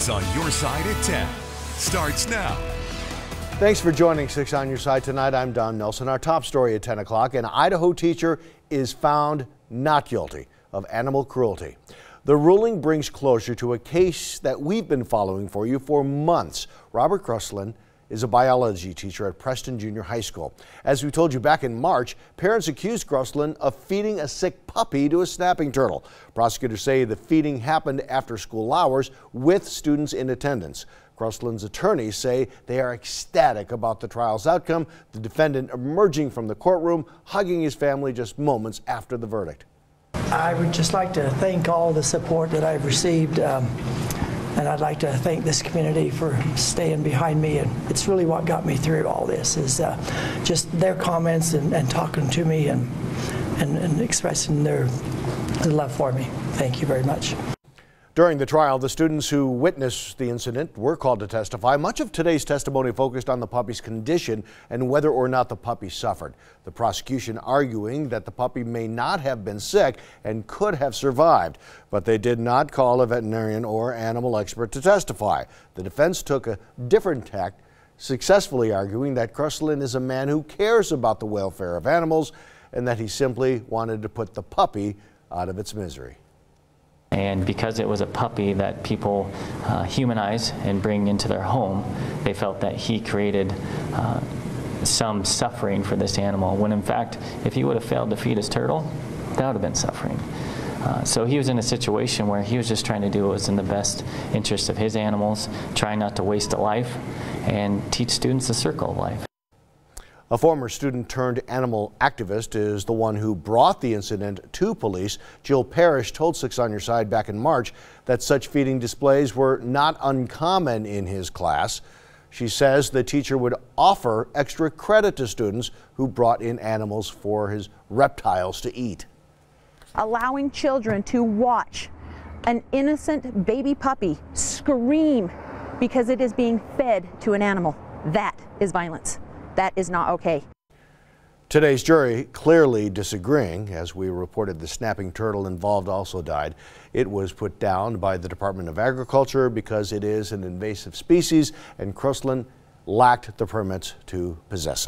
6 on Your Side at 10 starts now. Thanks for joining 6 on Your Side tonight. I'm Don Nelson. Our top story at 10 o'clock. An Idaho teacher is found not guilty of animal cruelty. The ruling brings closure to a case that we've been following for you for months. Robert Crosland is a biology teacher at Preston Junior High School. As we told you back in March, parents accused Crosland of feeding a sick puppy to a snapping turtle. Prosecutors say the feeding happened after school hours with students in attendance. Crosland's attorneys say they are ecstatic about the trial's outcome, the defendant emerging from the courtroom, hugging his family just moments after the verdict. I would just like to thank all the support that I've received, and I'd like to thank this community for staying behind me. And it's really what got me through all this is just their comments and talking to me and expressing their love for me. Thank you very much. During the trial, the students who witnessed the incident were called to testify. Much of today's testimony focused on the puppy's condition and whether or not the puppy suffered. The prosecution arguing that the puppy may not have been sick and could have survived, but they did not call a veterinarian or animal expert to testify. The defense took a different tack, successfully arguing that Crosland is a man who cares about the welfare of animals and that he simply wanted to put the puppy out of its misery. And because it was a puppy that people humanize and bring into their home, they felt that he created some suffering for this animal, when in fact, if he would have failed to feed his turtle, that would have been suffering. So he was in a situation where he was just trying to do what was in the best interest of his animals, trying not to waste a life, and teach students the circle of life. A former student turned animal activist is the one who brought the incident to police. Jill Parrish told 6 on Your Side back in March that such feeding displays were not uncommon in his class. She says the teacher would offer extra credit to students who brought in animals for his reptiles to eat. Allowing children to watch an innocent baby puppy scream because it is being fed to an animal, that is violence. That is not okay. Today's jury clearly disagreeing. As we reported, the snapping turtle involved also died. It was put down by the Department of Agriculture because it is an invasive species and Crosland lacked the permits to possess it.